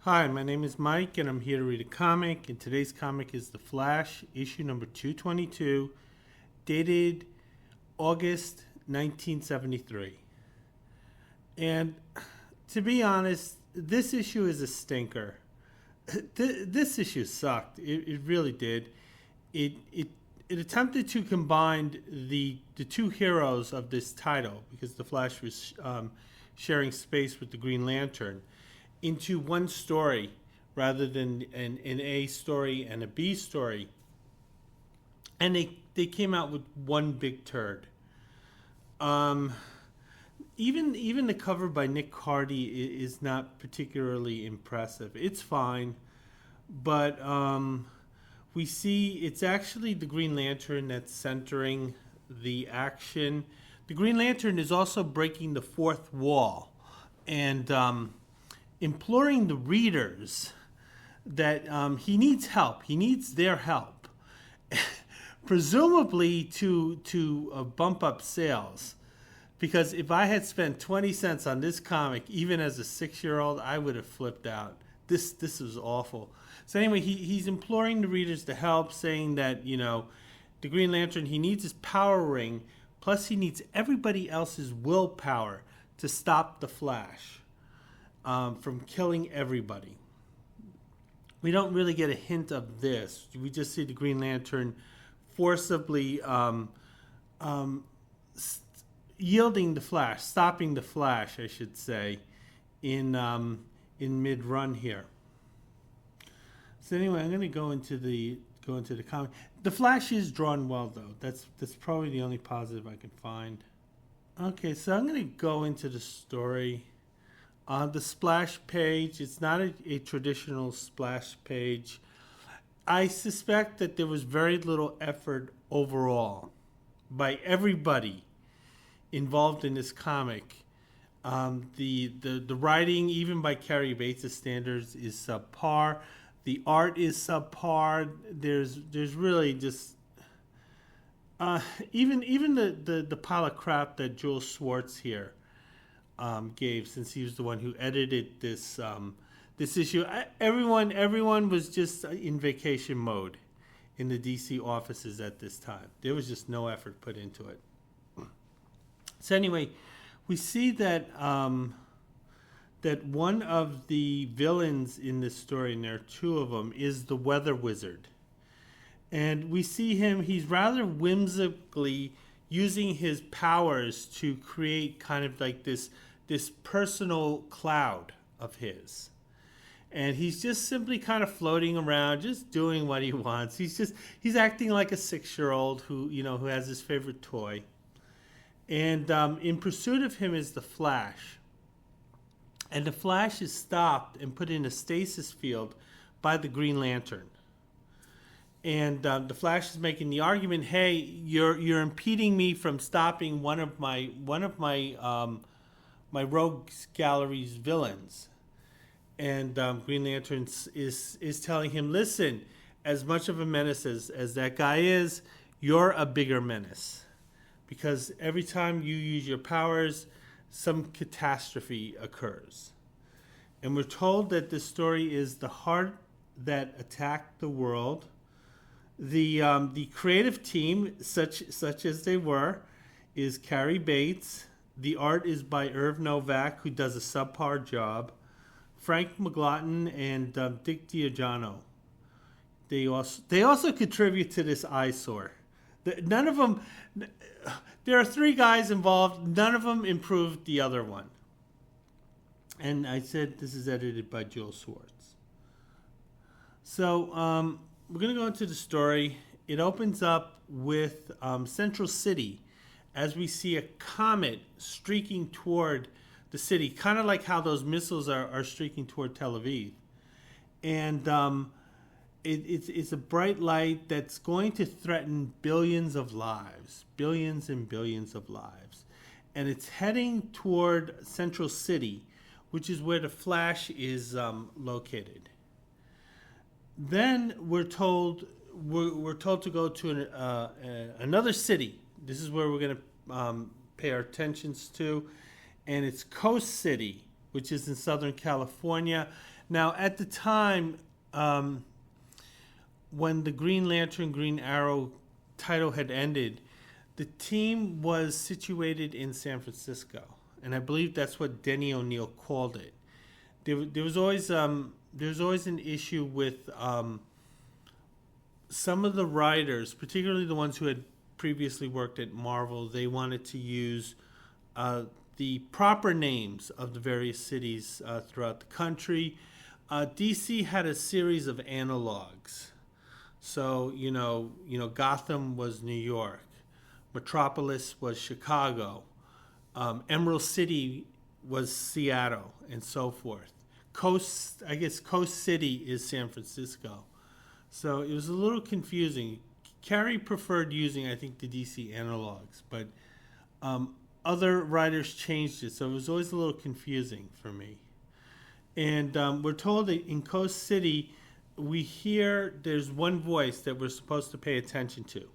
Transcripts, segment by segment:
Hi, my name is Mike, and I'm here to read a comic. And today's comic is The Flash, issue number 222, dated August 1973. And to be honest, this issue is a stinker. This issue sucked. It really did. It attempted to combine the two heroes of this title, because the Flash was sharing space with the Green Lantern, into one story rather than an A story and a B story. And they came out with one big turd. Even the cover by Nick Cardy is not particularly impressive. It's fine, but we see it's actually the Green Lantern that's centering the action. The Green Lantern is also breaking the fourth wall and imploring the readers that he needs help. He needs their help, presumably to bump up sales. Because if I had spent 20 cents on this comic, even as a 6-year-old, I would have flipped out. This was awful. So anyway, he's imploring the readers to help, saying that, the Green Lantern, he needs his power ring, plus he needs everybody else's willpower to stop the Flash from killing everybody. We don't really get a hint of this. We just see the Green Lantern forcibly yielding the Flash, stopping the Flash, I should say, in mid-run here. So anyway, I'm going to go into the comic. The Flash is drawn well, though. That's probably the only positive I can find. Okay, so I'm going to go into the story. The splash page, it's not a traditional splash page. I suspect that there was very little effort overall by everybody involved in this comic. The writing, even by Cary Bates' standards, is subpar. The art is subpar. There's really just even the pile of crap that Joel Schwartz here gave, since he was the one who edited this issue. Everyone was just in vacation mode in the DC offices at this time. There was just no effort put into it. So anyway, we see that that one of the villains in this story, and there are two of them, is the Weather Wizard. And we see him, he's rather whimsically using his powers to create kind of like this personal cloud of his. And he's just simply kind of floating around, just doing what he wants. He's acting like a 6-year-old who has his favorite toy. And in pursuit of him is the Flash. And the Flash is stopped and put in a stasis field by the Green Lantern. And the Flash is making the argument, "Hey, you're impeding me from stopping one of my rogues gallery's villains." And Green Lantern is telling him, "Listen, as much of a menace as that guy is, you're a bigger menace. Because every time you use your powers, some catastrophe occurs." And we're told that this story is the heart that attacked the world. The creative team, such as they were, is Cary Bates. The art is by Irv Novak, who does a subpar job. Frank McLaughlin and Dick Giordano. They also contribute to this eyesore. None of them. There are 3 guys involved. None of them improved the other one. And I said this is edited by Joel Schwartz. So we're going to go into the story. It opens up with Central City, as we see a comet streaking toward the city, kind of like how those missiles are streaking toward Tel Aviv. And it's a bright light that's going to threaten billions of lives, billions and billions of lives. And it's heading toward Central City, which is where the Flash is located. Then we're told to go to another city. This is where we're going to pay our attentions to, and it's Coast City, which is in Southern California. Now, at the time, when the Green Lantern, Green Arrow title had ended, the team was situated in San Francisco, and I believe that's what Denny O'Neil called it. There was always an issue with some of the writers, particularly the ones who had previously worked at Marvel. They wanted to use the proper names of the various cities throughout the country. DC had a series of analogs. So Gotham was New York, Metropolis was Chicago, Emerald City was Seattle, and so forth. Coast City is San Francisco. So it was a little confusing. Carey preferred using, I think, the DC analogs, but other writers changed it, so it was always a little confusing for me. And we're told that in Coast City, we hear there's one voice that we're supposed to pay attention to.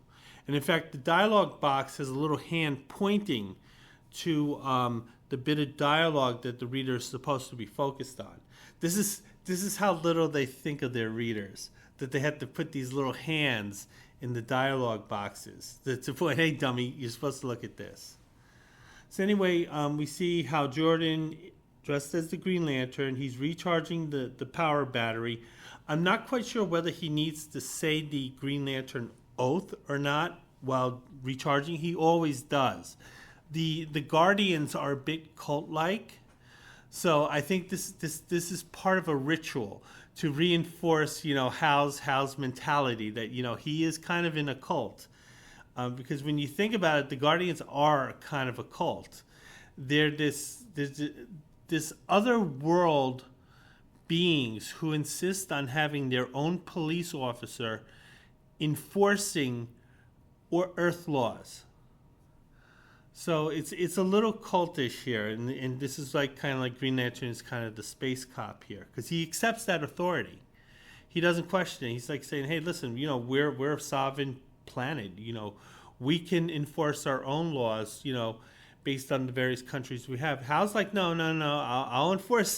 And in fact, the dialogue box has a little hand pointing to the bit of dialogue that the reader is supposed to be focused on. This is how little they think of their readers, that they have to put these little hands in the dialogue boxes to point, hey, dummy, you're supposed to look at this. So anyway, we see how Jordan, dressed as the Green Lantern, he's recharging the power battery. I'm not quite sure whether he needs to say the Green Lantern oath or not while recharging. He always does. The Guardians are a bit cult-like, so I think this is part of a ritual to reinforce, Hal's mentality that, he is kind of in a cult. Because when you think about it, the Guardians are kind of a cult. They're this other world beings who insist on having their own police officer enforcing Earth laws. So it's a little cultish here, and this is kind of like Green Lantern is kind of the space cop here, because he accepts that authority. He doesn't question it. He's like saying, hey, listen, we're a sovereign planet. We can enforce our own laws, based on the various countries we have. Hal's like, no, I'll enforce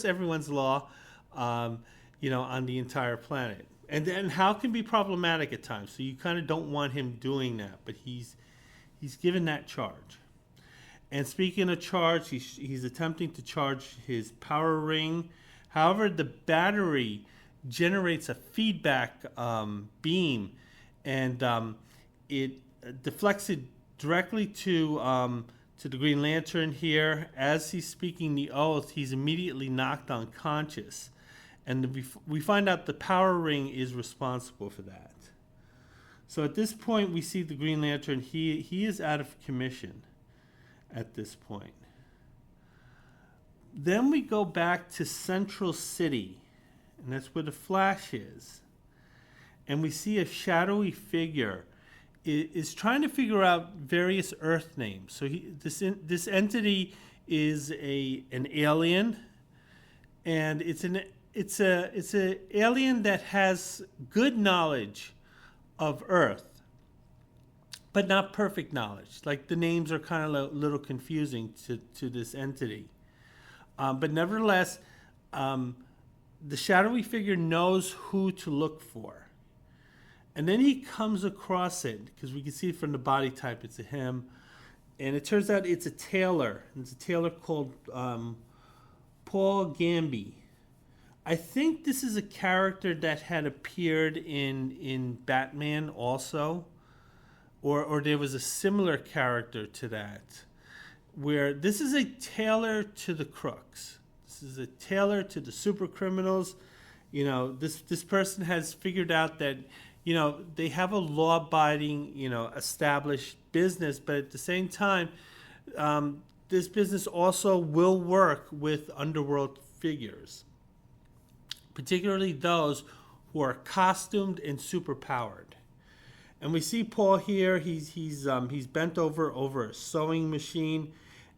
everyone's law, on the entire planet. And then Hal can be problematic at times, so you kind of don't want him doing that, but he's given that charge. And speaking of charge, he's attempting to charge his power ring. However, the battery generates a feedback beam, and it deflects it directly to the Green Lantern here. As he's speaking the oath, he's immediately knocked unconscious. And we find out the power ring is responsible for that. So at this point, we see the Green Lantern. He is out of commission at this point. Then we go back to Central City, and that's where the Flash is. And we see a shadowy figure is trying to figure out various Earth names. So this entity is an alien, and it's an alien that has good knowledge of Earth, but not perfect knowledge. Like, the names are kind of a little confusing to this entity. But nevertheless, the shadowy figure knows who to look for. And then he comes across it, because we can see it from the body type, it's a him. And it turns out it's a tailor. It's a tailor called Paul Gamby. I think this is a character that had appeared in Batman also, or there was a similar character to that, where this is a tailor to the crooks. This is a tailor to the super criminals. This person has figured out that, they have a law-abiding, established business, but at the same time, this business also will work with underworld figures, particularly those who are costumed and superpowered. And we see Paul here. He's bent over a sewing machine,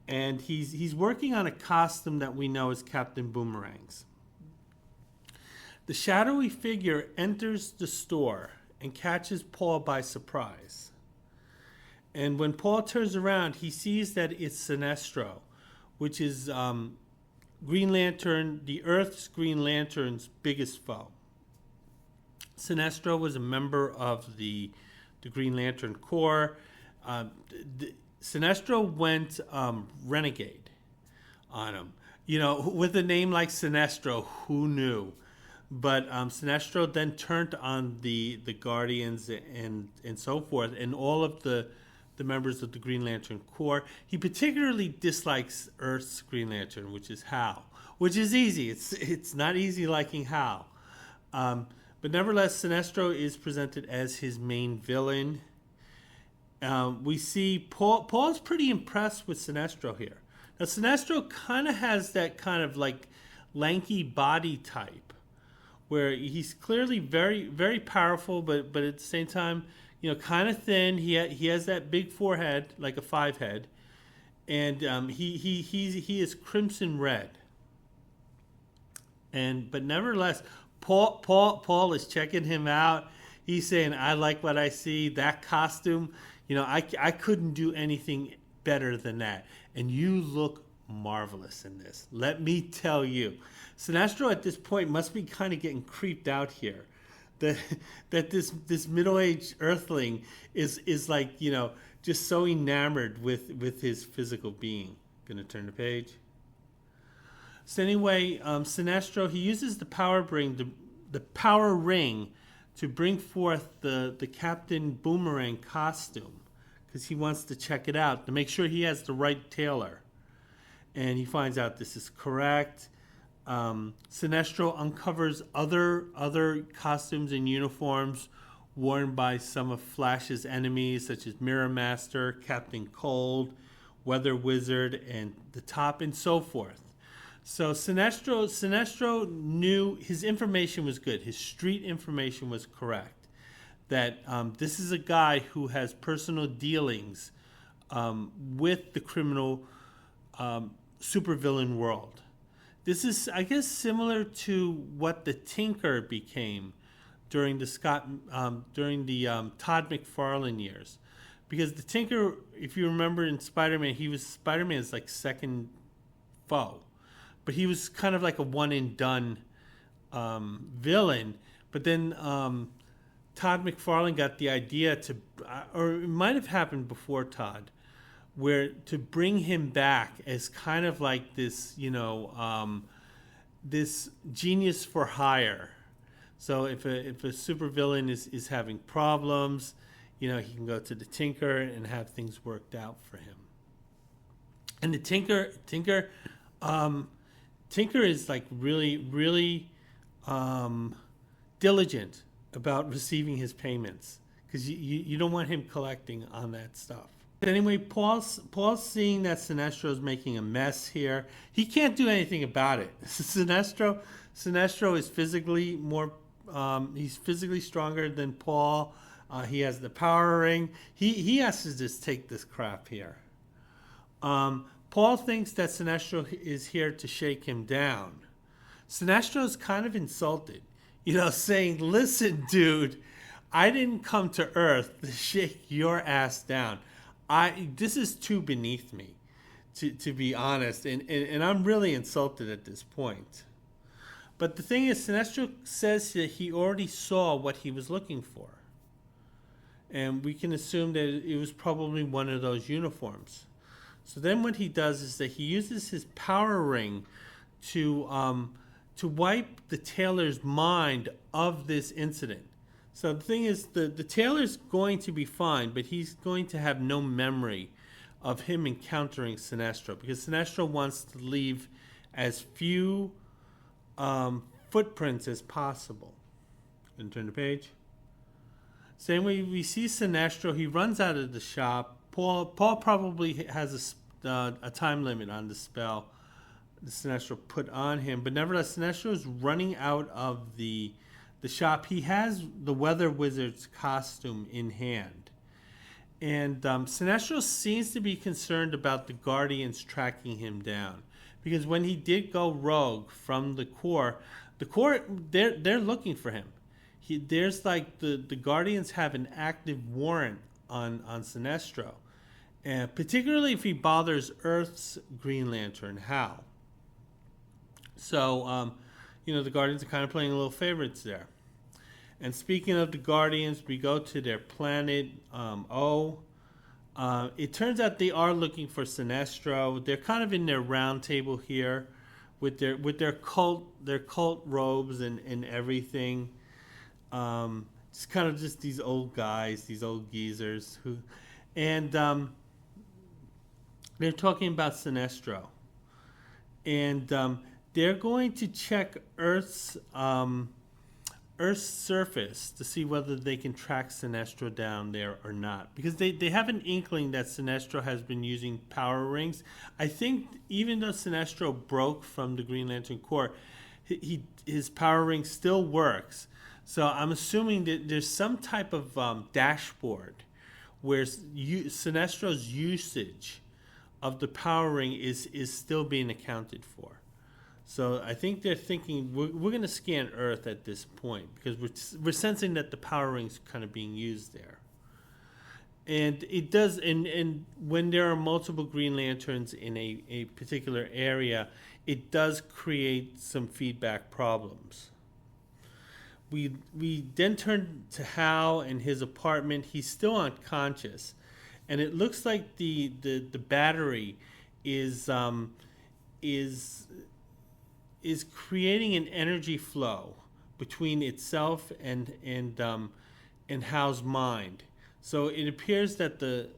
and he's working on a costume that we know as Captain Boomerang's. The shadowy figure enters the store and catches Paul by surprise. And when Paul turns around, he sees that it's Sinestro, which is Green Lantern, the Earth's Green Lantern's biggest foe. Sinestro was a member of the Green Lantern Corps. Sinestro went renegade on him. You know, with a name like Sinestro, who knew? But Sinestro then turned on the Guardians and so forth, and all of the members of the Green Lantern Corps. He particularly dislikes Earth's Green Lantern, which is Hal, which is easy. It's not easy liking Hal. But nevertheless, Sinestro is presented as his main villain. We see Paul's pretty impressed with Sinestro here. Now, Sinestro kind of has that kind of like lanky body type, where he's clearly very, very powerful, but at the same time, you know, kind of thin. He has that big forehead, like a 5 head, and he is crimson red. But nevertheless, Paul is checking him out. He's saying, "I like what I see. That costume, you know, I couldn't do anything better than that. And you look marvelous in this. Let me tell you." Sinestro at this point must be kind of getting creeped out here. That this middle-aged Earthling is like, you know, just so enamored with his physical being. Gonna turn the page. So anyway, Sinestro, he uses the power ring to bring forth the Captain Boomerang costume, because he wants to check it out to make sure he has the right tailor. And he finds out this is correct. Sinestro uncovers other costumes and uniforms worn by some of Flash's enemies, such as Mirror Master, Captain Cold, Weather Wizard, and the Top, and so forth. So Sinestro knew his information was good. His street information was correct. That this is a guy who has personal dealings with the criminal supervillain world. This is, I guess, similar to what the Tinker became during the Todd McFarlane years, because the Tinker, if you remember in Spider-Man, he was Spider-Man's like second foe, but he was kind of like a one and done villain. But then Todd McFarlane got the idea to, or it might have happened before Todd, where to bring him back as kind of like this, you know, this genius for hire. So if a supervillain is having problems, you know, he can go to the Tinker and have things worked out for him. And the Tinker is like really diligent about receiving his payments, because you don't want him collecting on that stuff. Anyway, Paul's seeing that Sinestro is making a mess here. He can't do anything about it. Sinestro is physically more. He's physically stronger than Paul. He has the power ring. He has to just take this crap here. Paul thinks that Sinestro is here to shake him down. Sinestro's kind of insulted, you know, saying, "Listen, dude, I didn't come to Earth to shake your ass down. This is too beneath me, to be honest, and I'm really insulted at this point." But the thing is, Sinestro says that he already saw what he was looking for, and we can assume that it was probably one of those uniforms. So then what he does is that he uses his power ring to wipe the tailor's mind of this incident. So the thing is, the tailor's going to be fine, but he's going to have no memory of him encountering Sinestro, because Sinestro wants to leave as few footprints as possible. And turn the page. Same way we see Sinestro, he runs out of the shop. Paul probably has a time limit on the spell the Sinestro put on him, but nevertheless, Sinestro is running out of the shop. He has the Weather Wizard's costume in hand. And Sinestro seems to be concerned about the Guardians tracking him down, because when he did go rogue from the Corps, they're looking for him. There's like the Guardians have an active warrant on Sinestro, and particularly if he bothers Earth's Green Lantern, Hal. So, the Guardians are kind of playing a little favorites there. And speaking of the Guardians, we go to their planet O. It turns out they are looking for Sinestro. They're kind of in their round table here, with their cult robes and everything. It's kind of just these old guys, these old geezers and they're talking about Sinestro, and they're going to check Earth's surface to see whether they can track Sinestro down there or not. Because they have an inkling that Sinestro has been using power rings. I think even though Sinestro broke from the Green Lantern Corps, his power ring still works. So I'm assuming that there's some type of dashboard where Sinestro's usage of the power ring is still being accounted for. So I think they're thinking we're going to scan Earth at this point because we're sensing that the power ring's kind of being used there. And it does, and when there are multiple Green Lanterns in a particular area, it does create some feedback problems. We then turn to Hal and his apartment. He's still unconscious, and it looks like the battery is creating an energy flow between itself and Hal's mind. So it appears that the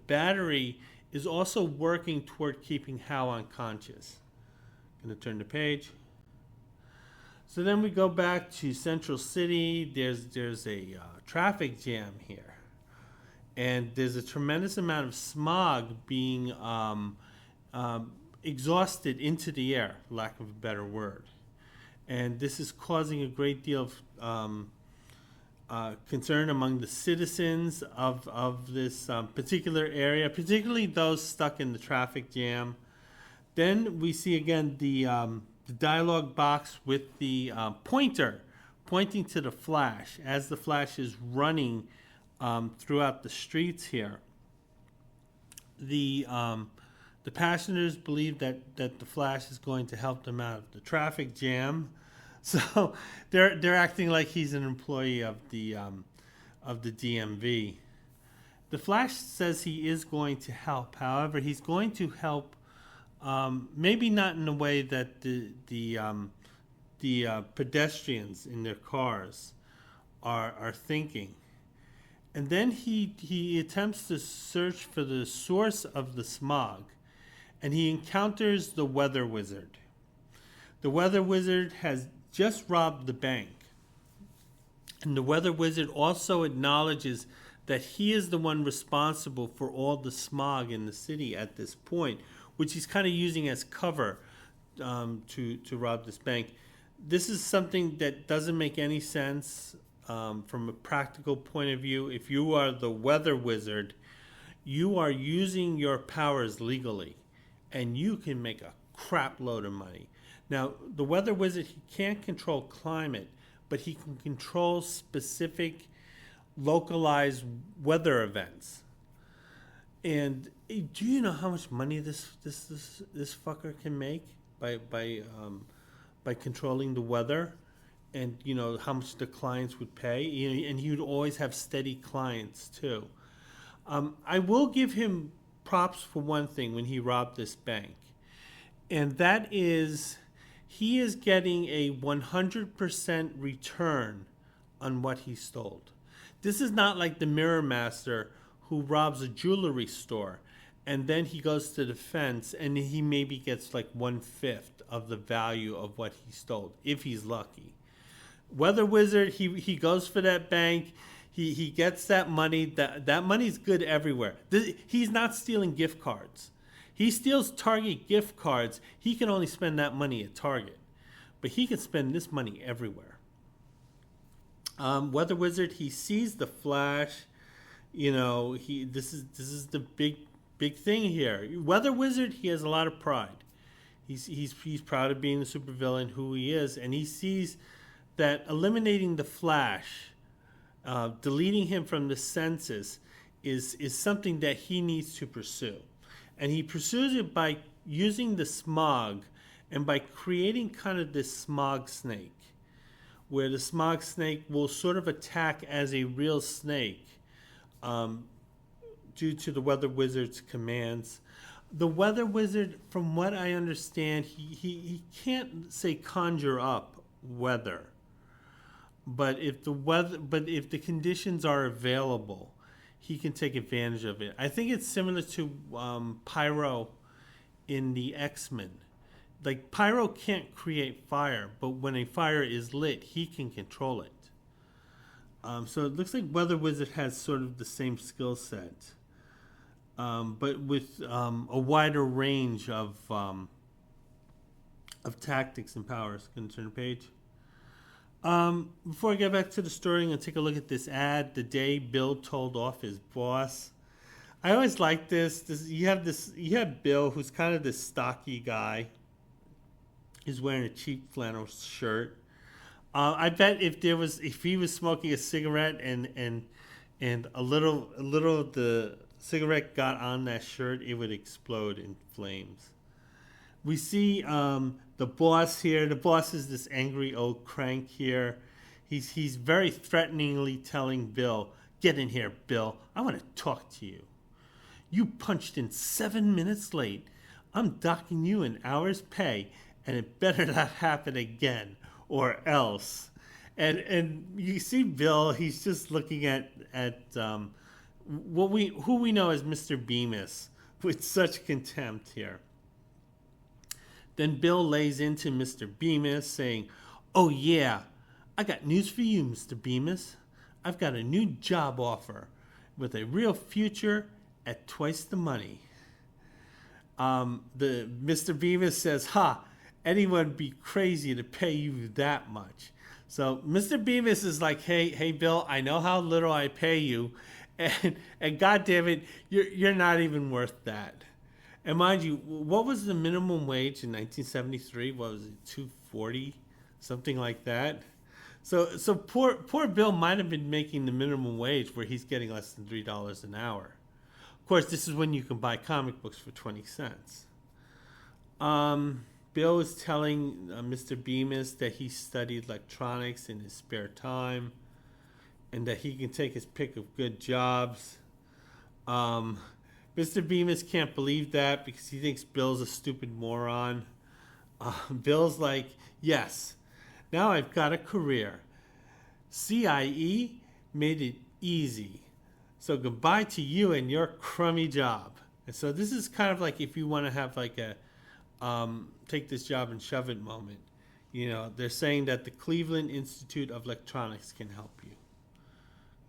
battery is also working toward keeping Hal unconscious. Gonna turn the page. So then we go back to Central City. There's a traffic jam here, and there's a tremendous amount of smog being exhausted into the air, lack of a better word. And this is causing a great deal of concern among the citizens of this particular area, particularly those stuck in the traffic jam. Then we see again the dialogue box with the pointer pointing to the Flash as the Flash is running throughout the streets here. The passengers believe that the Flash is going to help them out of the traffic jam, so they're acting like he's an employee of the DMV. The Flash says he is going to help. However, he's going to help, maybe not in the way that the pedestrians in their cars are thinking. And then he attempts to search for the source of the smog, and he encounters the Weather Wizard. The Weather Wizard has just robbed the bank, and the Weather Wizard also acknowledges that he is the one responsible for all the smog in the city at this point, which he's kind of using as cover to rob this bank. This is something that doesn't make any sense from a practical point of view. If you are the Weather Wizard, you are using your powers legally, and you can make a crap load of money. Now, the Weather Wizard, he can't control climate, but he can control specific localized weather events. And do you know how much money this fucker can make by controlling the weather, and you know how much the clients would pay, and he would always have steady clients too. I will give him props for one thing when he robbed this bank, and that is he is getting a 100% return on what he stole. This is not like the Mirror Master who robs a jewelry store and then he goes to the fence and he maybe gets like 1/5 of the value of what he stole, if he's lucky. Weather Wizard, he goes for that bank. He gets that money. That money's good everywhere. He's not stealing gift cards. He steals Target gift cards. He can only spend that money at Target, but he can spend this money everywhere. Weather Wizard, he sees the Flash. You know, this is the big thing here. Weather Wizard, he has a lot of pride. He's proud of being the supervillain who he is, and he sees that eliminating the Flash, deleting him from the census, is something that he needs to pursue. And he pursues it by using the smog and by creating kind of this smog snake, where the smog snake will sort of attack as a real snake, um, due to the weather wizard's commands. The weather wizard, from what I understand, he can't say conjure up weather, but if the conditions are available, he can take advantage of it. I think it's similar to Pyro in the X-Men. Like, Pyro can't create fire, but when a fire is lit, he can control it. So it looks like Weather Wizard has sort of the same skill set, but with a wider range of tactics and powers. Can you turn the page? Before I get back to the story, I'm going to take a look at this ad. The day Bill told off his boss. I always like this. You have Bill, who's kind of this stocky guy. He's wearing a cheap flannel shirt. I bet if he was smoking a cigarette and a little of the cigarette got on that shirt, it would explode in flames. We see the boss here. The boss is this angry old crank here. He's very threateningly telling Bill, "Get in here, Bill. I want to talk to you. You punched in 7 minutes late. I'm docking you an hour's pay, and it better not happen again, or else." And you see Bill. He's just looking at who we know as Mr. Bemis with such contempt here. Then Bill lays into Mr. Bemis, saying, "Oh yeah, I got news for you, Mr. Bemis. I've got a new job offer with a real future at twice the money." The Mr. Bemis says, "Ha, anyone be crazy to pay you that much." So Mr. Bemis is like, hey, Bill, I know how little I pay you, and God damn it, you're not even worth that. And mind you, what was the minimum wage in 1973? What was it, $2.40, something like that? So poor Bill might have been making the minimum wage, where he's getting less than $3 an hour. Of course, this is when you can buy comic books for 20 cents. Bill is telling Mr. Bemis that he studied electronics in his spare time, and that he can take his pick of good jobs. Mr. Bemis can't believe that, because he thinks Bill's a stupid moron. Bill's like, "Yes, now I've got a career. CIE made it easy. So goodbye to you and your crummy job." And so this is kind of like if you want to have like a take this job and shove it moment. They're saying that the Cleveland Institute of Electronics can help you.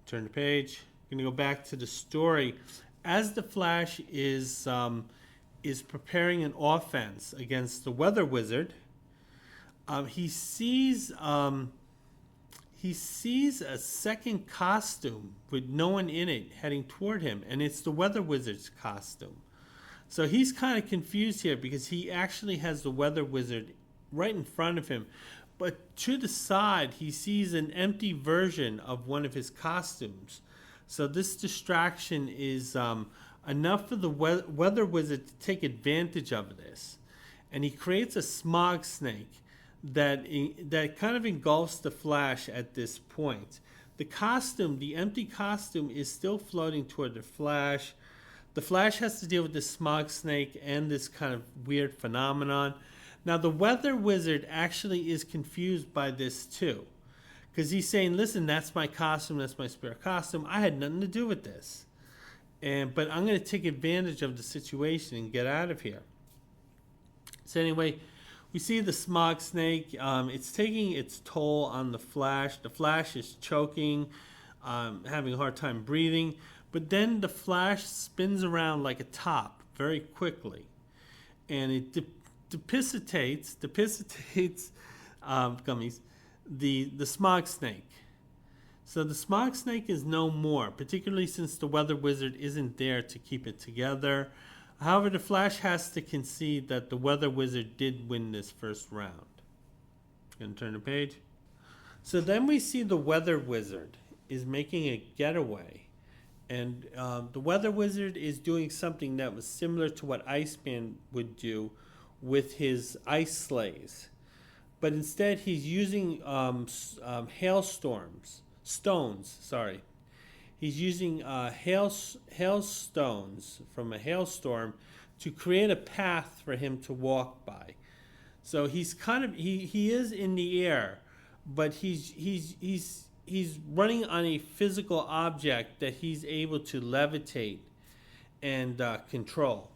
Turn the page. I'm going to go back to the story. As the Flash is preparing an offense against the Weather Wizard, he sees a second costume with no one in it heading toward him, and it's the Weather Wizard's costume. So he's kind of confused here, because he actually has the Weather Wizard right in front of him, but to the side he sees an empty version of one of his costumes. So this distraction is enough for the Weather Wizard to take advantage of this, and he creates a smog snake that kind of engulfs the Flash at this point. The empty costume, is still floating toward the Flash. The Flash has to deal with this smog snake and this kind of weird phenomenon. Now, the Weather Wizard actually is confused by this too, because he's saying, "Listen, that's my costume, that's my spare costume. I had nothing to do with this. But I'm going to take advantage of the situation and get out of here." So anyway, we see the smog snake. It's taking its toll on the Flash. The Flash is choking, having a hard time breathing. But then the Flash spins around like a top very quickly, and it depicitates gummies, the smog snake. So the smog snake is no more, particularly since the Weather Wizard isn't there to keep it together. However, the Flash has to concede that the Weather Wizard did win this first round. Gonna turn the page. So then we see the Weather Wizard is making a getaway. And the Weather Wizard is doing something that was similar to what Iceman would do with his ice sleighs. But instead, he's using stones. Sorry, he's using hailstones from a hailstorm to create a path for him to walk by. So he's kind of he is in the air, but he's running on a physical object that he's able to levitate and control.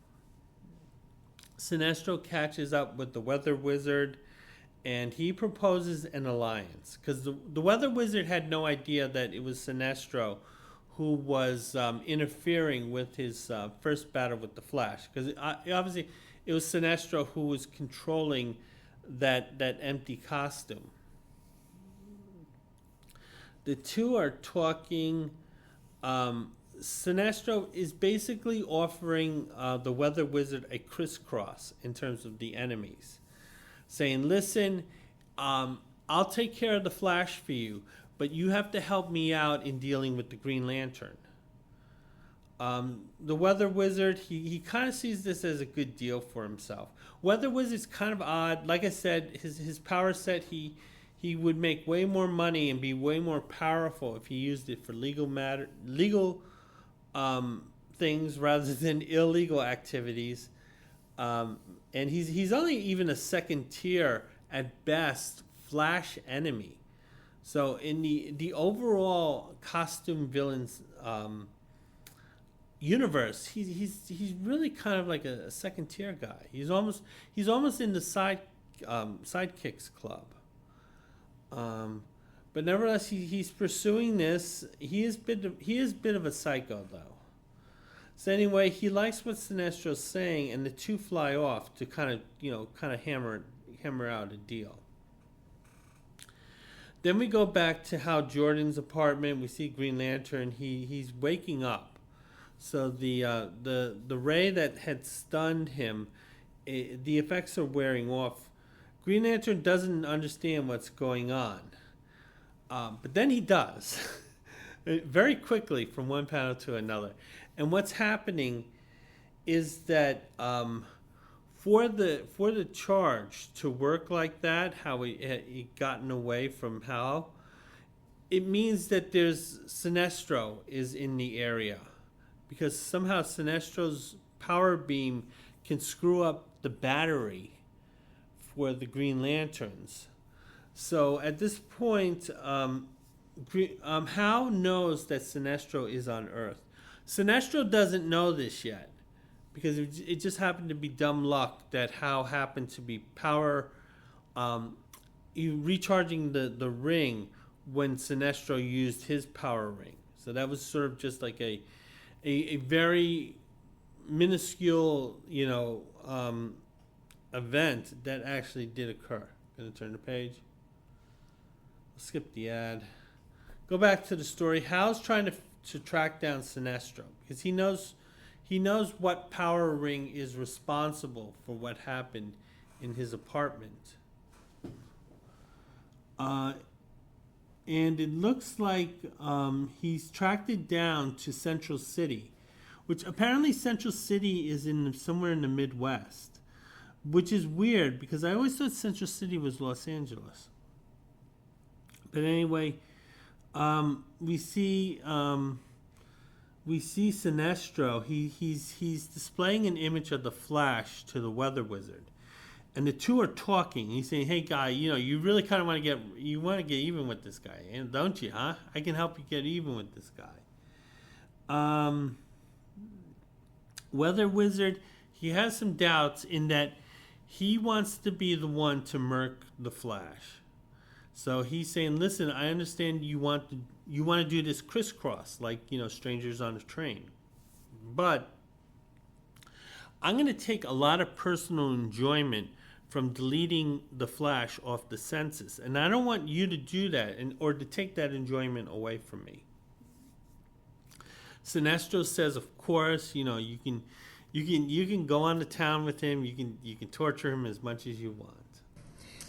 Sinestro catches up with the Weather Wizard, and he proposes an alliance because the Weather Wizard had no idea that it was Sinestro who was interfering with his first battle with the Flash, because obviously it was Sinestro who was controlling that empty costume. The two are talking. Sinestro is basically offering the Weather Wizard a crisscross in terms of the enemies, saying, listen, I'll take care of the Flash for you, but you have to help me out in dealing with the Green Lantern. The Weather Wizard, he kind of sees this as a good deal for himself. Weather Wizard's kind of odd. Like I said, his power set, he would make way more money and be way more powerful if he used it for legal things rather than illegal activities. And he's only even a second tier at best Flash enemy. So in the overall costume villains universe, he's really kind of like a second tier guy. He's almost in the sidekicks club. But nevertheless, he's pursuing this. He is a bit of a psycho though. So anyway, he likes what Sinestro's saying, and the two fly off to kind of hammer out a deal. Then we go back to Hal Jordan's apartment. We see Green Lantern. He's waking up. So the ray that had stunned him, the effects are wearing off. Green Lantern doesn't understand what's going on, but then he does, very quickly from one panel to another. And what's happening is that for the charge to work like that, how he gotten away from Hal, it means that there's Sinestro is in the area, because somehow Sinestro's power beam can screw up the battery for the Green Lanterns. So at this point, Hal knows that Sinestro is on Earth. Sinestro doesn't know this yet, because it just happened to be dumb luck that Hal happened to be recharging the ring when Sinestro used his power ring. So that was sort of just like a very minuscule, event that actually did occur. Gonna turn the page. Skip the ad. Go back to the story. Hal's trying to track down Sinestro because he knows what power ring is responsible for what happened in his apartment. And it looks like he's tracked it down to Central City, which apparently Central City is somewhere in the Midwest. Which is weird because I always thought Central City was Los Angeles. But anyway, we see Sinestro. He's displaying an image of the Flash to the Weather Wizard, and the two are talking. He's saying, "Hey guy, you really kind of want to get even with this guy, don't you? Huh? I can help you get even with this guy." Weather Wizard, he has some doubts in that he wants to be the one to murk the Flash. So he's saying, listen, I understand you want to do this crisscross, like, strangers on a train. But I'm going to take a lot of personal enjoyment from deleting the Flash off the census. And I don't want you to do that or to take that enjoyment away from me. Sinestro says, of course, you can go on to town with him. You can torture him as much as you want.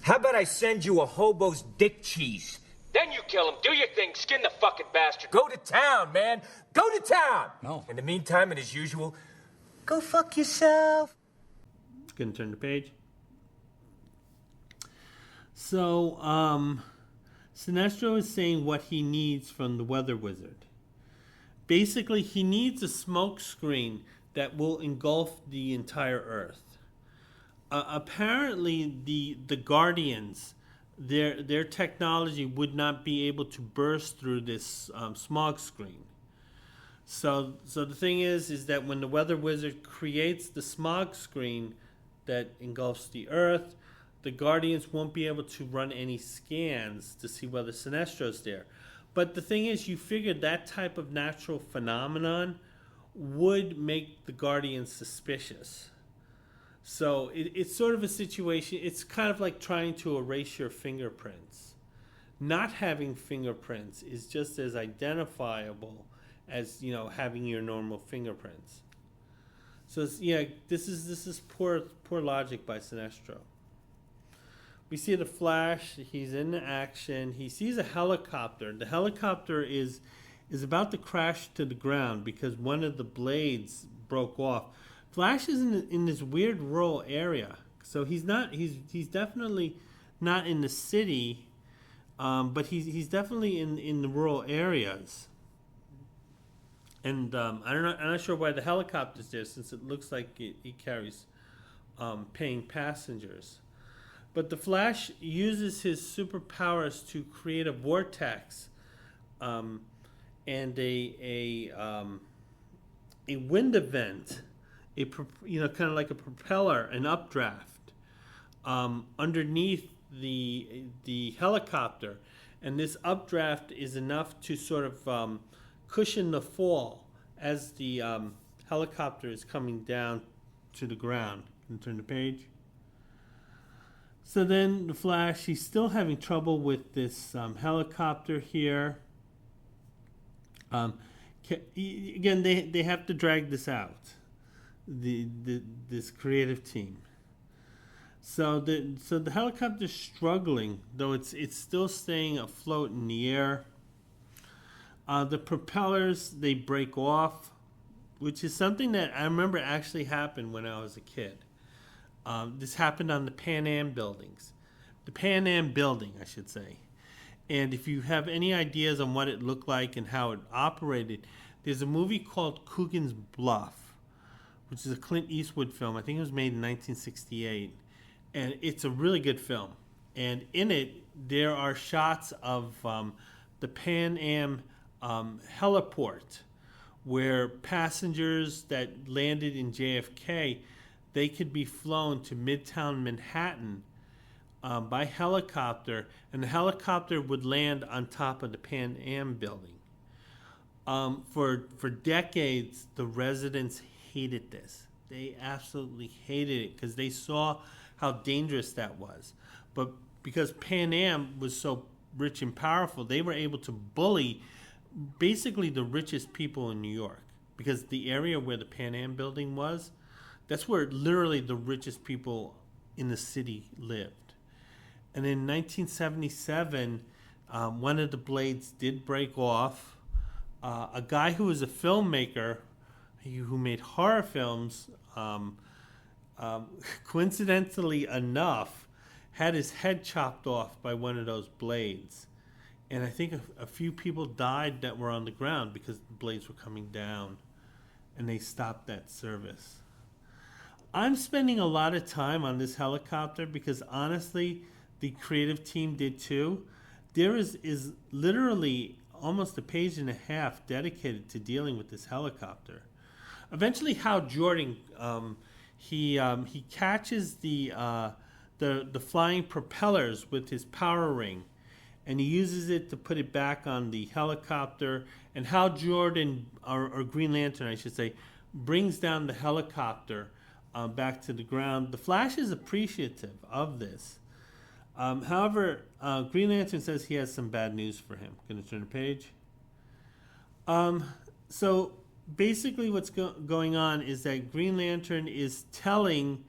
How about I send you a hobo's dick cheese? Then you kill him, do your thing, skin the fucking bastard. Go to town, man. Go to town. No. In the meantime, and as usual, go fuck yourself. Gonna turn the page. So, Sinestro is saying what he needs from the Weather Wizard. Basically, he needs a smoke screen that will engulf the entire Earth. Apparently, the Guardians, their technology would not be able to burst through this smog screen. So the thing is that when the Weather Wizard creates the smog screen that engulfs the Earth, the Guardians won't be able to run any scans to see whether Sinestro's there. But the thing is, you figured that type of natural phenomenon would make the Guardians suspicious. So it's sort of a situation, it's kind of like trying to erase your fingerprints. Not having fingerprints is just as identifiable as, having your normal fingerprints. So this is poor logic by Sinestro. We see the Flash. He's in action. He sees a helicopter. The helicopter is about to crash to the ground because one of the blades broke off. Flash is in this weird rural area, so he's definitely not in the city, but he's definitely in the rural areas. And I'm not sure why the helicopter's there, since it looks like it carries paying passengers. But the Flash uses his superpowers to create a vortex, and a wind event, kind of like a propeller, an updraft, underneath the helicopter, and this updraft is enough to sort of cushion the fall as the helicopter is coming down to the ground. Can you turn the page? So then the Flash, he's still having trouble with this helicopter here. Again, they have to drag this out, this creative team. So the helicopter's struggling, though it's still staying afloat in the air. The propellers, they break off, which is something that I remember actually happened when I was a kid. This happened on the Pan Am buildings. The Pan Am building, I should say. And if you have any ideas on what it looked like and how it operated, there's a movie called Coogan's Bluff, which is a Clint Eastwood film. I think it was made in 1968. And it's a really good film. And in it, there are shots of the Pan Am heliport, where passengers that landed in JFK, they could be flown to Midtown Manhattan by helicopter, and the helicopter would land on top of the Pan Am building. For decades, the residents hated this. They absolutely hated it because they saw how dangerous that was. But because Pan Am was so rich and powerful, they were able to bully basically the richest people in New York, because the area where the Pan Am building was, that's where literally the richest people in the city lived. And in 1977, one of the blades did break off. A guy who was a filmmaker, who made horror films, coincidentally enough, had his head chopped off by one of those blades. And I think a few people died that were on the ground because the blades were coming down, and they stopped that service. I'm spending a lot of time on this helicopter because honestly, the creative team did too. There is literally almost a page and a half dedicated to dealing with this helicopter. Eventually, Hal Jordan, he catches the flying propellers with his power ring, and he uses it to put it back on the helicopter. And Hal Jordan, or Green Lantern, I should say, brings down the helicopter back to the ground. The Flash is appreciative of this. However, Green Lantern says he has some bad news for him. Going to turn the page. So basically what's going on is that Green Lantern is telling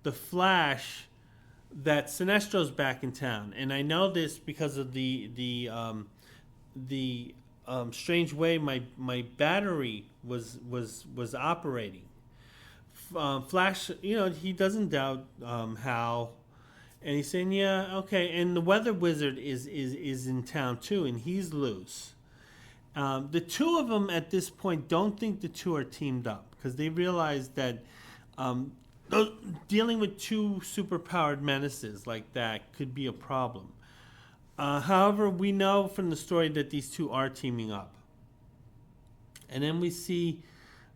the Flash that Sinestro's back in town. And I know this because of the strange way my battery was operating. Flash, he doesn't doubt Hal, And he's saying, yeah, okay. And the weather wizard is in town too, and he's loose. The two of them at this point don't think the two are teamed up because they realize that um, dealing with two superpowered menaces like that could be a problem. However, we know from the story that these two are teaming up. And then we see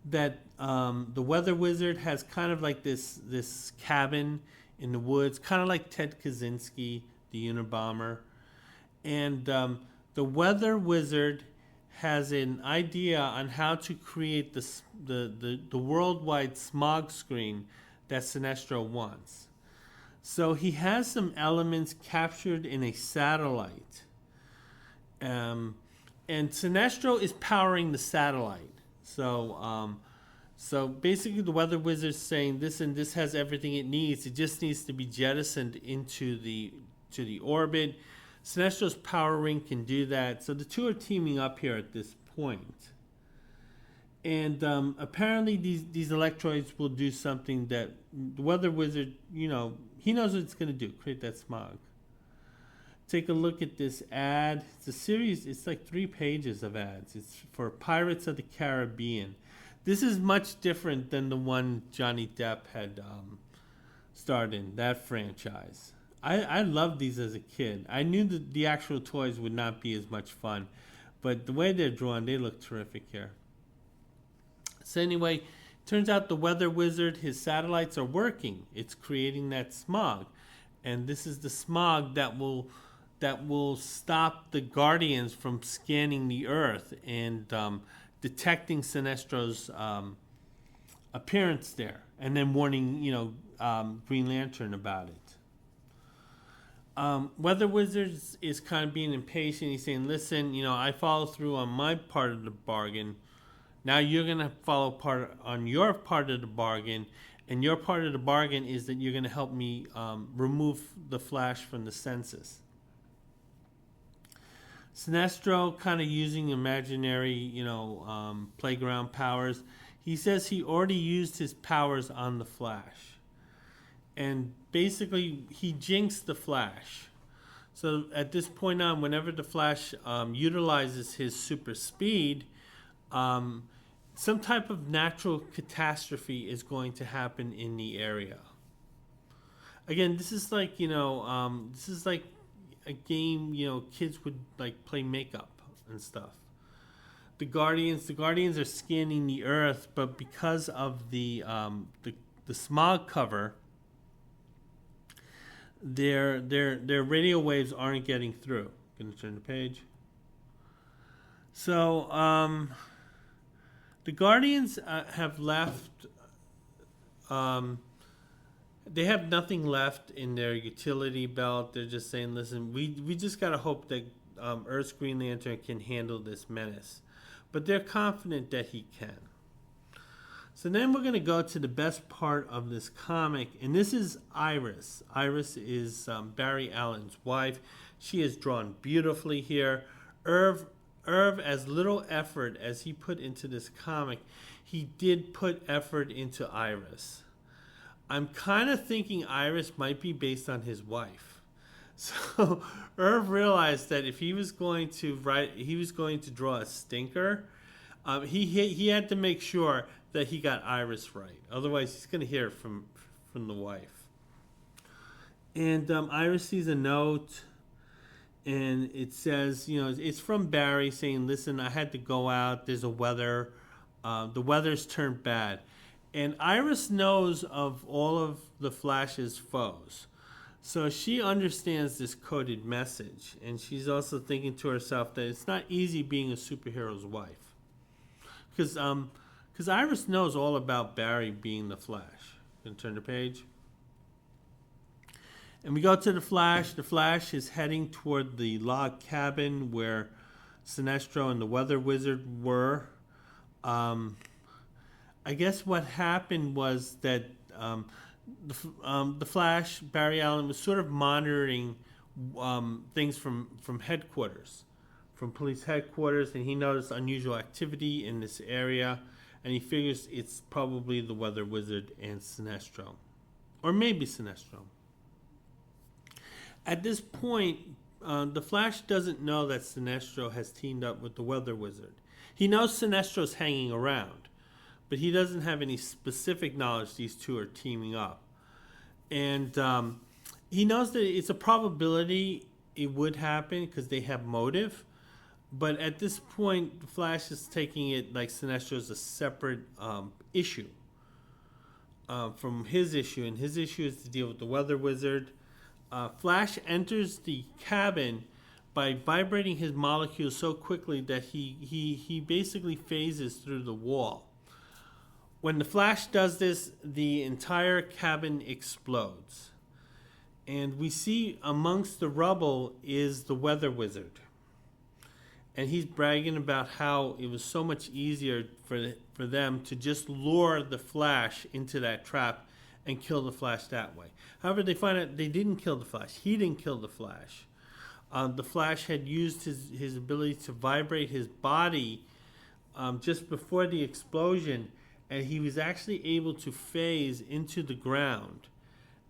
that the weather wizard has kind of like this cabin in the woods, kind of like Ted Kaczynski, the Unabomber. And the weather wizard has an idea on how to create the worldwide smog screen that Sinestro wants. So he has some elements captured in a satellite. And Sinestro is powering the satellite. So basically the weather wizard's saying this and this has everything it needs. It just needs to be jettisoned into the orbit. Sinestro's power ring can do that. So the two are teaming up here at this point. And apparently these electroids will do something that the weather wizard, he knows what it's going to do, create that smog. Take a look at this ad. It's a series, it's like 3 pages of ads. It's for Pirates of the Caribbean. This is much different than the one Johnny Depp had starred in, that franchise. I loved these as a kid. I knew that the actual toys would not be as much fun, but the way they're drawn, they look terrific here. So anyway, turns out the weather wizard, his satellites are working. It's creating that smog. And this is the smog that will stop the Guardians from scanning the Earth and detecting Sinestro's appearance there, and then warning, Green Lantern about it. Weather Wizard is kind of being impatient. He's saying, listen, I follow through on my part of the bargain. Now you're going to follow on your part of the bargain, and your part of the bargain is that you're going to help me remove the Flash from the census. Sinestro, kind of using imaginary, playground powers. He says he already used his powers on the Flash. And basically, he jinxed the Flash. So at this point on, whenever the Flash utilizes his super speed, some type of natural catastrophe is going to happen in the area. Again, this is like, a game, kids would like play makeup and stuff. The Guardians are scanning the Earth, but because of the smog cover, their radio waves aren't getting through. Gonna turn the page. So the Guardians have left. They have nothing left in their utility belt. They're just saying, listen, we just got to hope that Earth's Green Lantern can handle this menace. But they're confident that he can. So then we're going to go to the best part of this comic, and this is Iris. Iris is Barry Allen's wife. She is drawn beautifully here. Irv, as little effort as he put into this comic, he did put effort into Iris. I'm kind of thinking Iris might be based on his wife. So Irv realized that if he was going to draw a stinker, he had to make sure that he got Iris right. Otherwise, he's going to hear it from the wife. And Iris sees a note, and it says, it's from Barry saying, listen, I had to go out. There's a weather. The weather's turned bad. And Iris knows of all of the Flash's foes. So she understands this coded message. And she's also thinking to herself that it's not easy being a superhero's wife. Because Iris knows all about Barry being the Flash. Gonna turn the page. And we go to the Flash. The Flash is heading toward the log cabin where Sinestro and the Weather Wizard were. I guess what happened was that the Flash, Barry Allen, was sort of monitoring things from headquarters, from police headquarters, and he noticed unusual activity in this area, and he figures it's probably the Weather Wizard and Sinestro. Or maybe Sinestro. At this point, the Flash doesn't know that Sinestro has teamed up with the Weather Wizard. He knows Sinestro's hanging around, but he doesn't have any specific knowledge these two are teaming up. And he knows that it's a probability it would happen because they have motive. But at this point, Flash is taking it like Sinestro is a separate issue from his issue. And his issue is to deal with the Weather Wizard. Flash enters the cabin by vibrating his molecules so quickly that he basically phases through the wall. When the Flash does this, the entire cabin explodes. And we see amongst the rubble is the Weather Wizard. And he's bragging about how it was so much easier for them to just lure the Flash into that trap and kill the Flash that way. However, they find out they didn't kill the Flash. He didn't kill the Flash. The Flash had used his ability to vibrate his body just before the explosion, and he was actually able to phase into the ground.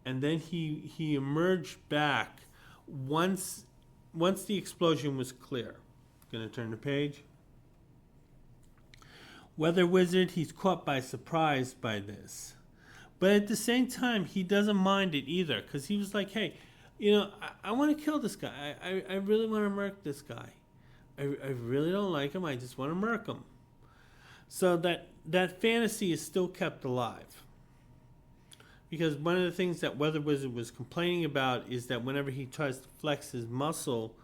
And then he emerged back once the explosion was clear. Going to turn the page. Weather Wizard, he's caught by surprise by this. But at the same time, he doesn't mind it either, because he was like, hey, I want to kill this guy. I really want to murk this guy. I really don't like him. I just want to murk him. So that fantasy is still kept alive. Because one of the things that Weather Wizard was complaining about is that whenever he tries to flex his muscle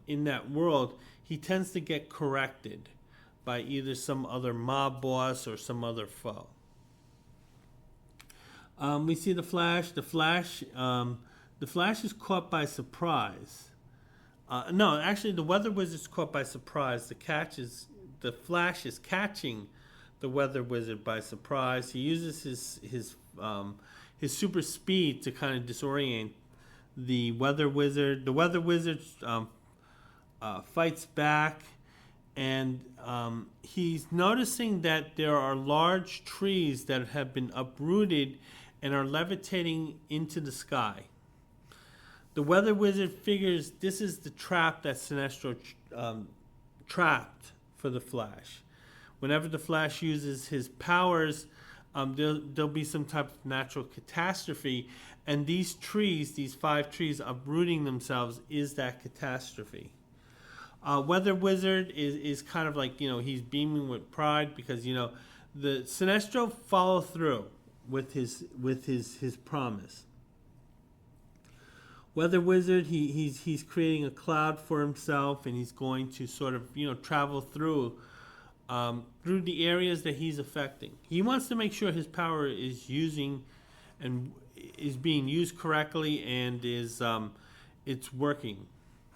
in that world, he tends to get corrected by either some other mob boss or some other foe. We see the Flash. The Flash is caught by surprise. No, actually, the Weather Wizard's caught by surprise. The Flash is catching the Weather Wizard by surprise. He uses his super speed to kind of disorient the Weather Wizard. The Weather Wizard fights back, and he's noticing that there are large trees that have been uprooted and are levitating into the sky. The Weather Wizard figures this is the trap that Sinestro trapped for the Flash. Whenever the Flash uses his powers, there'll be some type of natural catastrophe, and these 5 trees uprooting themselves is that catastrophe. Weather Wizard is kind of like, he's beaming with pride because, the Sinestro follow through with his promise. Weather Wizard, he's creating a cloud for himself, and he's going to sort of, travel through the areas that he's affecting. He wants to make sure his power is being used correctly and it's working.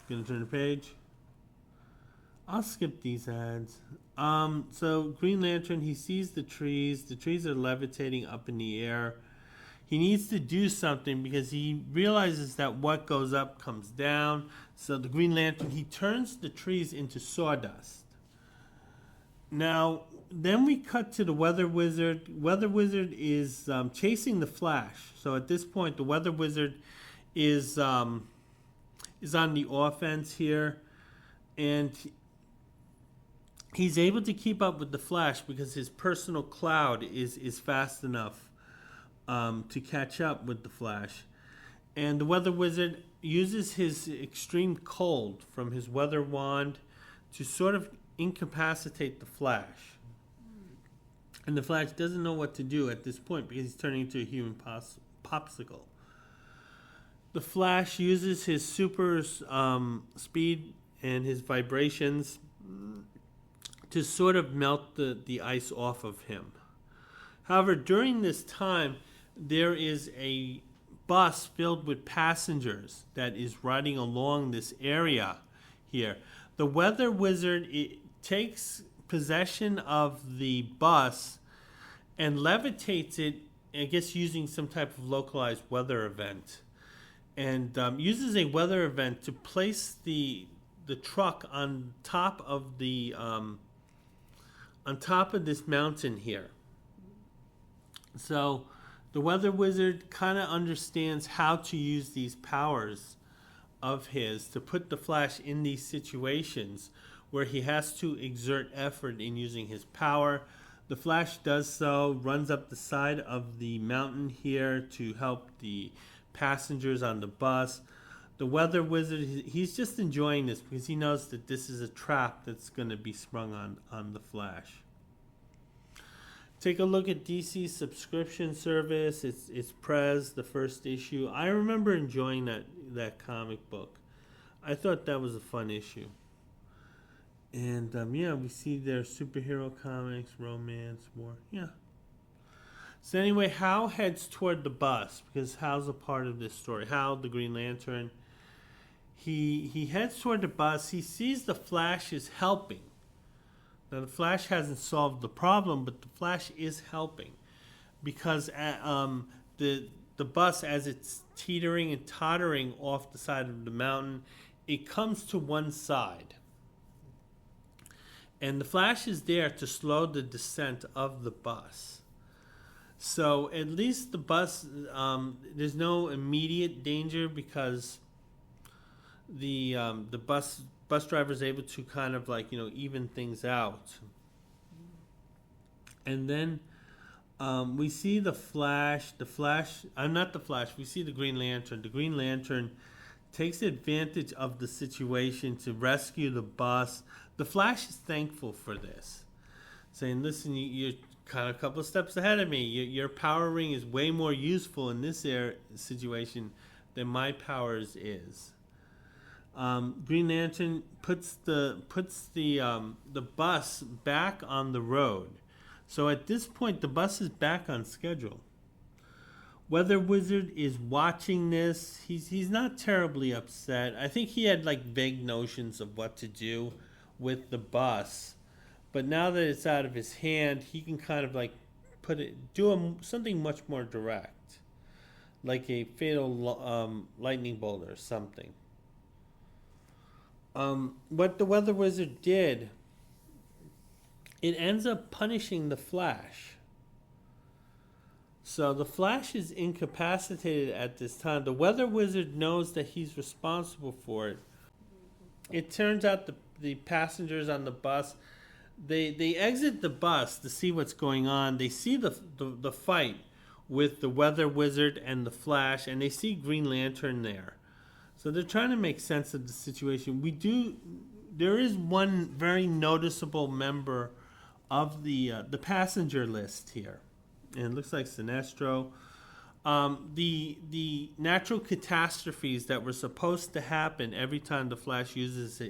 Gonna turn the page. I'll skip these ads. So Green Lantern, he sees the trees. The trees are levitating up in the air. He needs to do something because he realizes that what goes up comes down. So the Green Lantern, he turns the trees into sawdust. Now, then we cut to the Weather Wizard. Weather Wizard is chasing the Flash. So at this point, the Weather Wizard is on the offense here, and he's able to keep up with the Flash because his personal cloud is fast enough to catch up with the Flash. And the Weather Wizard uses his extreme cold from his weather wand to sort of incapacitate the Flash. And the Flash doesn't know what to do at this point because he's turning into a human popsicle. The Flash uses his super speed and his vibrations to sort of melt the ice off of him. However, during this time, there is a bus filled with passengers that is riding along this area here. The Weather Wizard takes possession of the bus and levitates it, I guess using some type of localized weather event, and uses a weather event to place the truck on top of this mountain here. So The Weather Wizard kind of understands how to use these powers of his to put the Flash in these situations where he has to exert effort in using his power. The Flash does so, runs up the side of the mountain here to help the passengers on the bus. The Weather Wizard, he's just enjoying this because he knows that this is a trap that's going to be sprung on the Flash. Take a look at DC's subscription service. It's Prez, the first issue. I remember enjoying that comic book. I thought that was a fun issue. And yeah, we see their superhero comics, romance, war. Yeah. So anyway, Hal heads toward the bus because Hal's a part of this story. Hal, the Green Lantern. He heads toward the bus. He sees the Flash is helping. Now, the Flash hasn't solved the problem, but the Flash is helping because the bus, as it's teetering and tottering off the side of the mountain, it comes to one side. And the Flash is there to slow the descent of the bus. So at least the bus, there's no immediate danger because the bus driver is able to kind of even things out. And then we see the Flash, we see the Green Lantern. The Green Lantern takes advantage of the situation to rescue the bus. The Flash is thankful for this, saying, listen, you're kind of a couple of steps ahead of me. Your power ring is way more useful in this situation than my powers is. Green Lantern puts the bus back on the road. So at this point, the bus is back on schedule. Weather Wizard is watching this. He's not terribly upset. I think he had vague notions of what to do with the bus, but now that it's out of his hand, he can kind of something much more direct, like a fatal lightning bolt or something. What the Weather Wizard did, it ends up punishing the Flash. So the Flash is incapacitated at this time. The Weather Wizard knows that he's responsible for it. It turns out the passengers on the bus, they exit the bus to see what's going on. They see the fight with the Weather Wizard and the Flash, and they see Green Lantern there. So they're trying to make sense of the situation. There is one very noticeable member of the passenger list here, and it looks like Sinestro. The natural catastrophes that were supposed to happen every time the Flash uses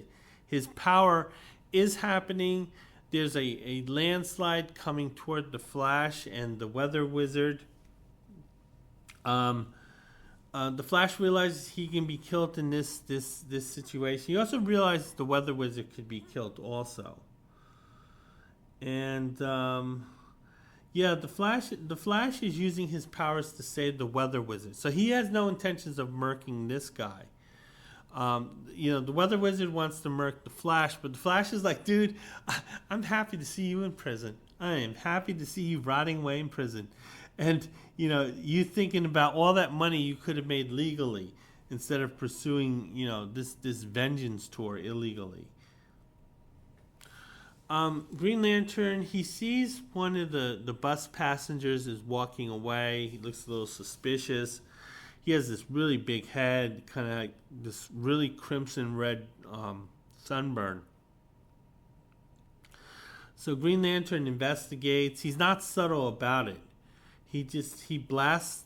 his power is happening. There's a landslide coming toward the Flash and the Weather Wizard. The Flash realizes he can be killed in this situation. He also realizes the Weather Wizard could be killed also. And the Flash is using his powers to save the Weather Wizard. So he has no intentions of murking this guy. The Weather Wizard wants to murk the Flash, but the Flash is like, dude, I'm happy to see you in prison. I am happy to see you rotting away in prison. And, you thinking about all that money you could have made legally instead of pursuing, this vengeance tour illegally. Green Lantern, he sees one of the bus passengers is walking away. He looks a little suspicious. He has this really big head, kind of like this really crimson red sunburn. So Green Lantern investigates. He's not subtle about it. He blasts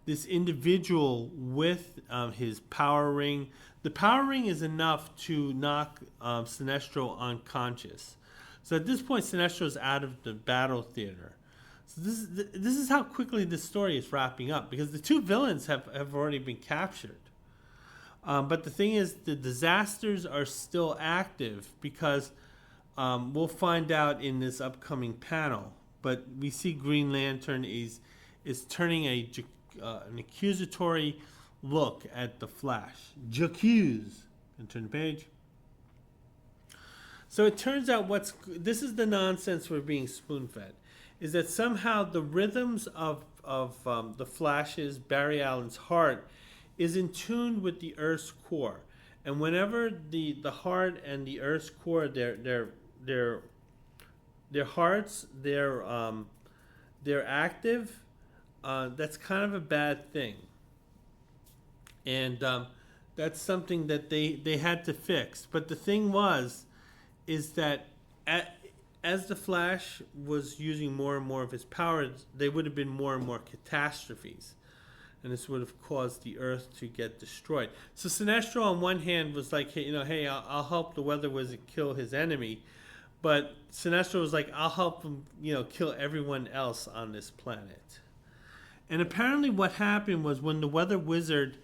this individual with his power ring. The power ring is enough to knock Sinestro unconscious. So at this point, Sinestro is out of the battle theater. So this is how quickly this story is wrapping up, because the two villains have already been captured. But the thing is, the disasters are still active because we'll find out in this upcoming panel. But we see Green Lantern is turning an accusatory look at the Flash. J'accuse. And turn the page. So it turns out this is the nonsense we're being spoon-fed. is that somehow the rhythms of the Flash's, Barry Allen's heart, is in tune with the Earth's core, and whenever the heart and the Earth's core, their hearts, they're active, that's kind of a bad thing, and that's something that they had to fix. But the thing is that as the Flash was using more and more of his powers, there would have been more and more catastrophes, and this would have caused the Earth to get destroyed. So Sinestro, on one hand, was like, hey, I'll help the Weather Wizard kill his enemy, but Sinestro was like, I'll help him, kill everyone else on this planet. And apparently, what happened was when the Weather Wizard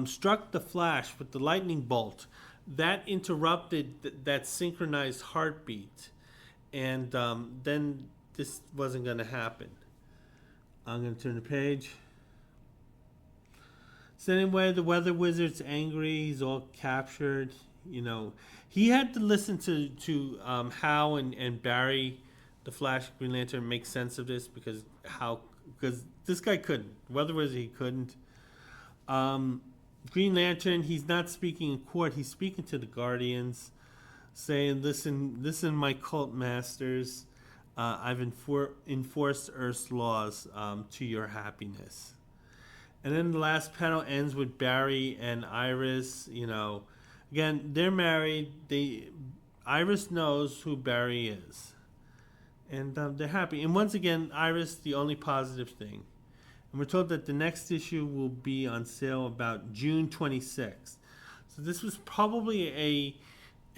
struck the Flash with the lightning bolt, that interrupted that synchronized heartbeat, and then this wasn't going to happen. I'm going to turn the page. So anyway, the Weather Wizard's angry. He's all captured. He had to listen to Hal and Barry, the Flash, Green Lantern, make sense of this because this guy couldn't. Weather Wizard, he couldn't. Green Lantern, he's not speaking in court. He's speaking to the Guardians, saying, "Listen, my cult masters. I've enforced Earth's laws to your happiness." And then the last panel ends with Barry and Iris. Again, they're married. Iris knows who Barry is, and they're happy. And once again, Iris, the only positive thing. And we're told that the next issue will be on sale about June 26th. So this was probably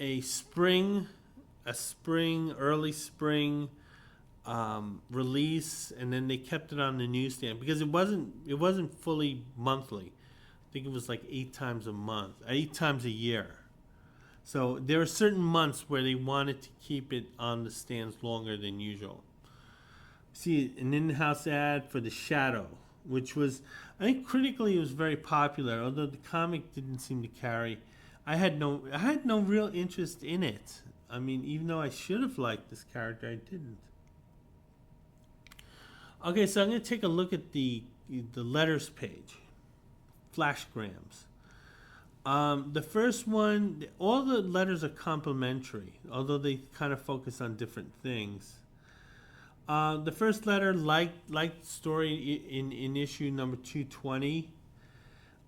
a early spring release, and then they kept it on the newsstand because it wasn't fully monthly. I think it was like 8 times a year. So there are certain months where they wanted to keep it on the stands longer than usual. See an in-house ad for The Shadow, which was, I think critically it was very popular, although the comic didn't seem to carry. I had no real interest in it. I mean, even though I should have liked this character, I didn't. Okay, so I'm going to take a look at the letters page. Flashgrams. The first one, all the letters are complimentary, although they kind of focus on different things. The first letter, liked story in issue number 220.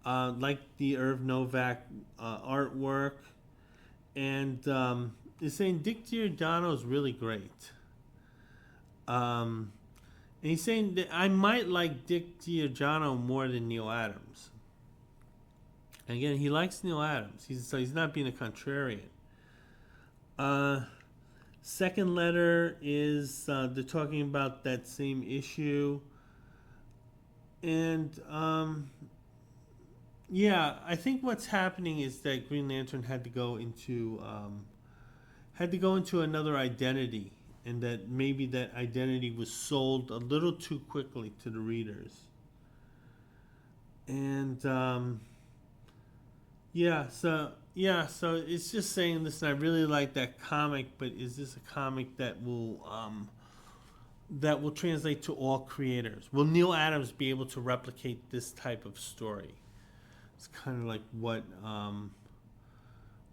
Liked the Irv Novak artwork. And they're saying Dick Giordano is really great. And he's saying that I might like Dick Giordano more than Neil Adams. And again, he likes Neil Adams. So he's not being a contrarian. Second letter is they're talking about that same issue. And I think what's happening is that Green Lantern had to go into another identity, and that maybe that identity was sold a little too quickly to the readers. And so it's just saying, listen, I really like that comic, but is this a comic that will translate to all creators? Will Neil Adams be able to replicate this type of story? It's kind of like what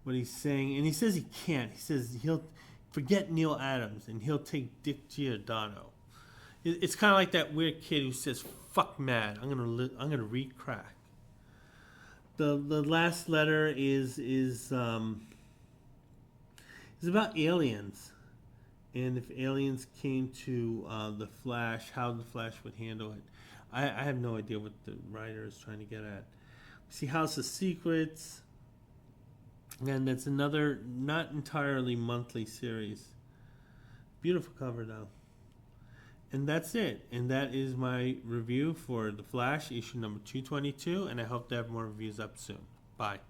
he's saying, and he says he can't. He says he'll forget Neil Adams and he'll take Dick Giordano. It's kind of like that weird kid who says, "Fuck mad, I'm gonna read crack." The last letter is about aliens, and if aliens came to the Flash, how the Flash would handle it. I have no idea what the writer is trying to get at. See House of Secrets, and that's another not entirely monthly series. Beautiful cover though. And that's it. And that is my review for The Flash, issue number 222. And I hope to have more reviews up soon. Bye.